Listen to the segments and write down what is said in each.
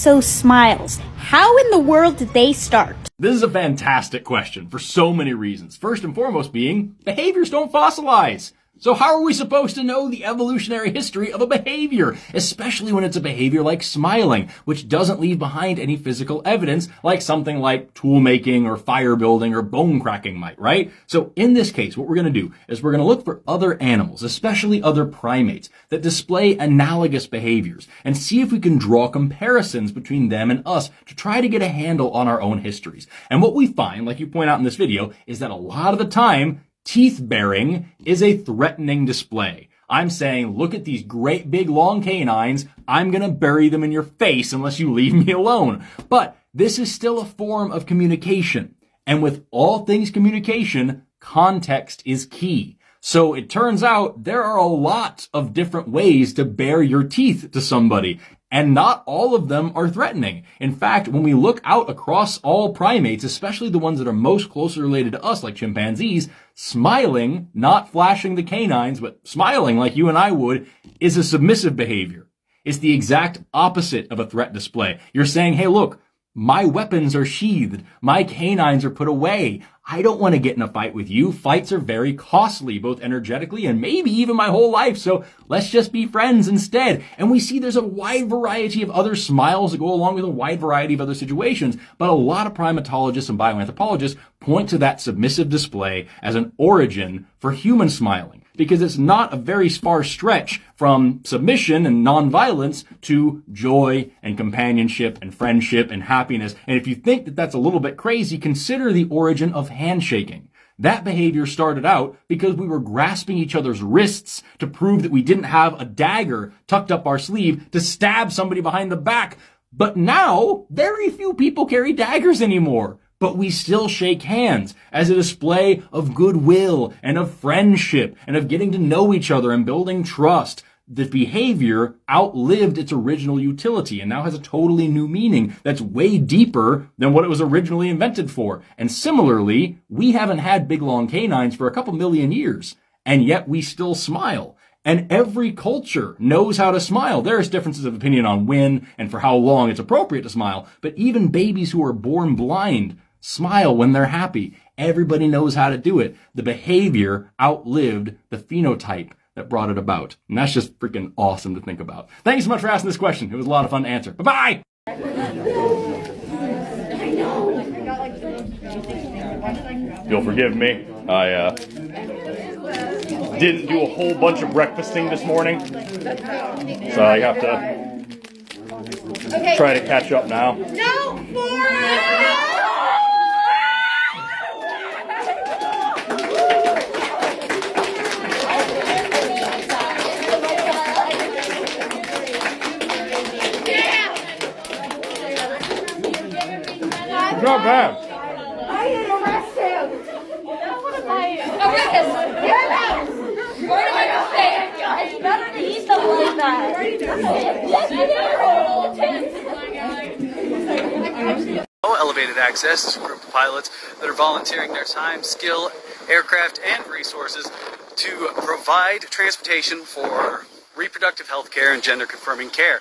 So smiles, how in the world did they start? This is a fantastic question for so many reasons. First and foremost being, behaviors don't fossilize. So how are we supposed to know the evolutionary history of a behavior, especially when it's a behavior like smiling, which doesn't leave behind any physical evidence like something like tool making or fire building or bone cracking might, right? So in this case, what we're going to do is we're going to look for other animals, especially other primates, that display analogous behaviors and see if we can draw comparisons between them and us to try to get a handle on our own histories. And what we find, like you point out in this video, is that a lot of the time, teeth baring is a threatening display. I'm saying, look at these great big long canines. I'm going to bury them in your face unless you leave me alone. But this is still a form of communication. And with all things communication, context is key. So it turns out there are a lot of different ways to bare your teeth to somebody. And not all of them are threatening. In fact, when we look out across all primates, especially the ones that are most closely related to us, like chimpanzees, smiling, not flashing the canines, but smiling like you and I would, is a submissive behavior. It's the exact opposite of a threat display. You're saying, hey, look, my weapons are sheathed. My canines are put away. I don't want to get in a fight with you. Fights are very costly, both energetically and maybe even my whole life. So let's just be friends instead. And we see there's a wide variety of other smiles that go along with a wide variety of other situations. But a lot of primatologists and bioanthropologists point to that submissive display as an origin for human smiling, because it's not a very far stretch from submission and nonviolence to joy and companionship and friendship and happiness. And if you think that that's a little bit crazy, consider the origin of handshaking. That behavior started out because we were grasping each other's wrists to prove that we didn't have a dagger tucked up our sleeve to stab somebody behind the back. But now, very few people carry daggers anymore. But we still shake hands as a display of goodwill and of friendship and of getting to know each other and building trust. The behavior outlived its original utility and now has a totally new meaning that's way deeper than what it was originally invented for. And similarly, we haven't had big long canines for a couple million years, and yet we still smile. And every culture knows how to smile. There's differences of opinion on when and for how long it's appropriate to smile, but even babies who are born blind smile when they're happy. Everybody knows how to do it. The behavior outlived the phenotype that brought it about. And that's just freaking awesome to think about. Thank you so much for asking this question. It was a lot of fun to answer. Bye-bye! You'll forgive me. I didn't do a whole bunch of breakfasting this morning. So I have to try to catch up now. No, Forrest! Not bad. I didn't arrest him. What am I? Arrest him. Get out. Where do I go stand, guys? Better to eat them like that. Elevated access to a group of pilots that are volunteering their time, skill, aircraft, and resources to provide transportation for reproductive health care and gender-confirming care.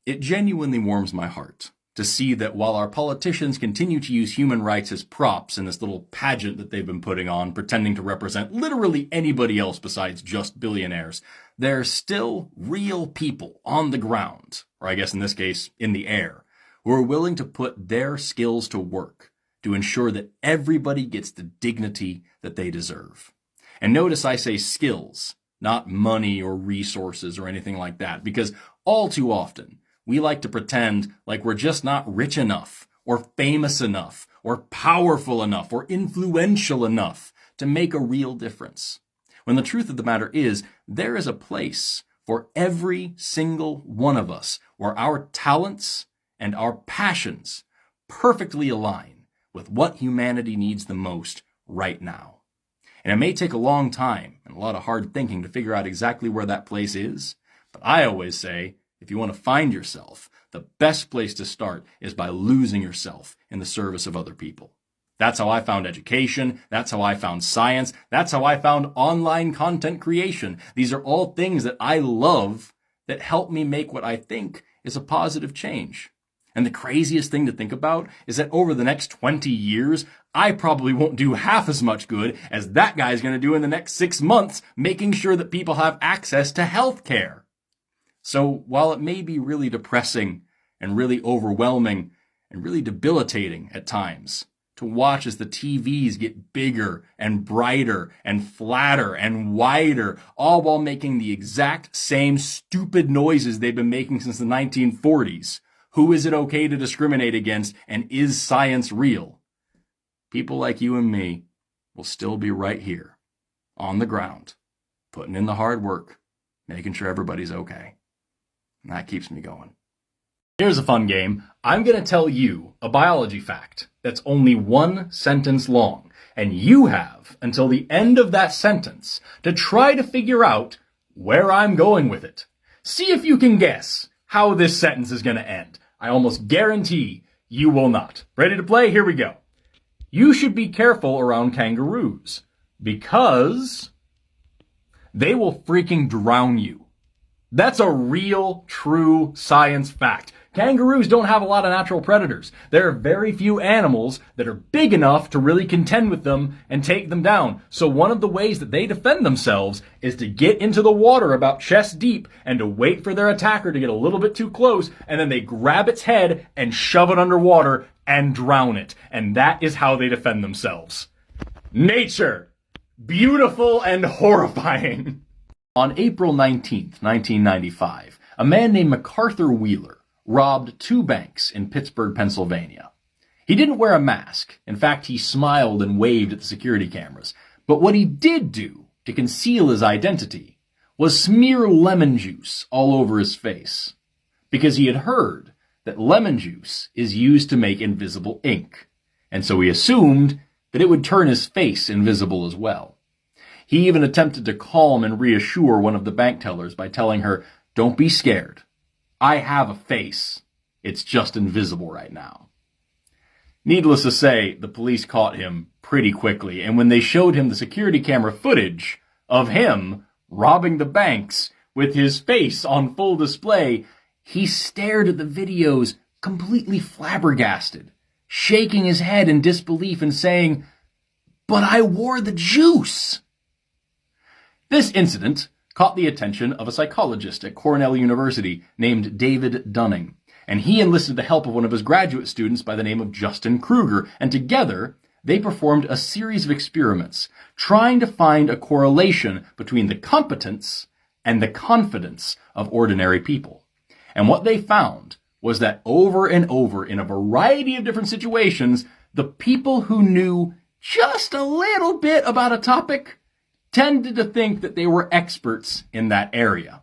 It genuinely warms my heart to see that while our politicians continue to use human rights as props in this little pageant that they've been putting on, pretending to represent literally anybody else besides just billionaires, there's still real people on the ground, or I guess in this case, in the air, who are willing to put their skills to work to ensure that everybody gets the dignity that they deserve. And notice I say skills, not money or resources or anything like that, because all too often, we like to pretend like we're just not rich enough, or famous enough, or powerful enough, or influential enough to make a real difference. When the truth of the matter is, there is a place for every single one of us where our talents and our passions perfectly align with what humanity needs the most right now. And it may take a long time and a lot of hard thinking to figure out exactly where that place is, but I always say, if you want to find yourself, the best place to start is by losing yourself in the service of other people. That's how I found education. That's how I found science. That's how I found online content creation. These are all things that I love that help me make what I think is a positive change. And the craziest thing to think about is that over the next 20 years, I probably won't do half as much good as that guy's going to do in the next 6 months, making sure that people have access to health care. So while it may be really depressing and really overwhelming and really debilitating at times to watch as the TVs get bigger and brighter and flatter and wider, all while making the exact same stupid noises they've been making since the 1940s. Who is it okay to discriminate against, and is science real? People like you and me will still be right here, on the ground, putting in the hard work, making sure everybody's okay. And that keeps me going. Here's a fun game. I'm going to tell you a biology fact that's only one sentence long, and you have until the end of that sentence to try to figure out where I'm going with it. See if you can guess how this sentence is going to end. I almost guarantee you will not. Ready to play? Here we go. You should be careful around kangaroos because they will freaking drown you. That's a real, true science fact. Kangaroos don't have a lot of natural predators. There are very few animals that are big enough to really contend with them and take them down. So one of the ways that they defend themselves is to get into the water about chest deep and to wait for their attacker to get a little bit too close, and then they grab its head and shove it underwater and drown it. And that is how they defend themselves. Nature. Beautiful and horrifying. On April 19th, 1995, a man named MacArthur Wheeler robbed 2 banks in Pittsburgh, Pennsylvania. He didn't wear a mask. In fact, he smiled and waved at the security cameras. But what he did do to conceal his identity was smear lemon juice all over his face, because he had heard that lemon juice is used to make invisible ink, and so he assumed that it would turn his face invisible as well. He even attempted to calm and reassure one of the bank tellers by telling her, "Don't be scared. I have a face. It's just invisible right now." Needless to say, the police caught him pretty quickly, and when they showed him the security camera footage of him robbing the banks with his face on full display, he stared at the videos completely flabbergasted, shaking his head in disbelief and saying, "But I wore the juice." This incident caught the attention of a psychologist at Cornell University named David Dunning, and he enlisted the help of one of his graduate students by the name of Justin Kruger, and together they performed a series of experiments trying to find a correlation between the competence and the confidence of ordinary people. And what they found was that over and over in a variety of different situations, the people who knew just a little bit about a topic tended to think that they were experts in that area.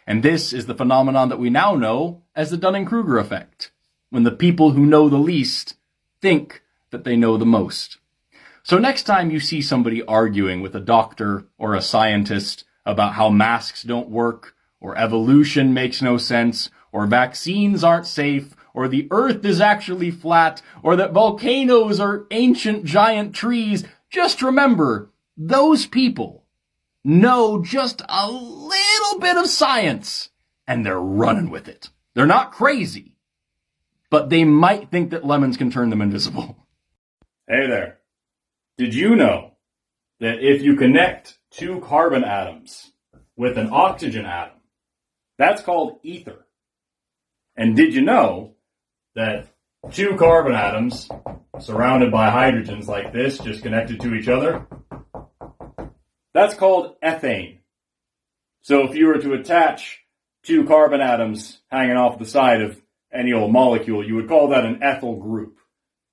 And this is the phenomenon that we now know as the Dunning-Kruger effect, when the people who know the least think that they know the most. So next time you see somebody arguing with a doctor or a scientist about how masks don't work, or evolution makes no sense, or vaccines aren't safe, or the earth is actually flat, or that volcanoes are ancient giant trees, just remember, those people know just a little bit of science, and they're running with it. They're not crazy, but they might think that lemons can turn them invisible. Hey there. Did you know that if you connect 2 carbon atoms with an oxygen atom, that's called ether? And did you know that 2 carbon atoms surrounded by hydrogens like this, just connected to each other, that's called ethane. So if you were to attach 2 carbon atoms hanging off the side of any old molecule, you would call that an ethyl group,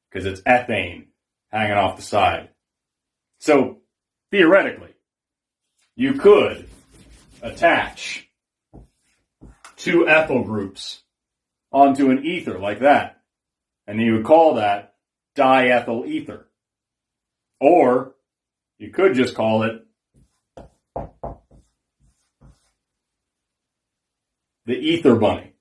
because it's ethane hanging off the side. So theoretically, you could attach 2 ethyl groups onto an ether like that, and you would call that diethyl ether. Or you could just call it the ether bunny.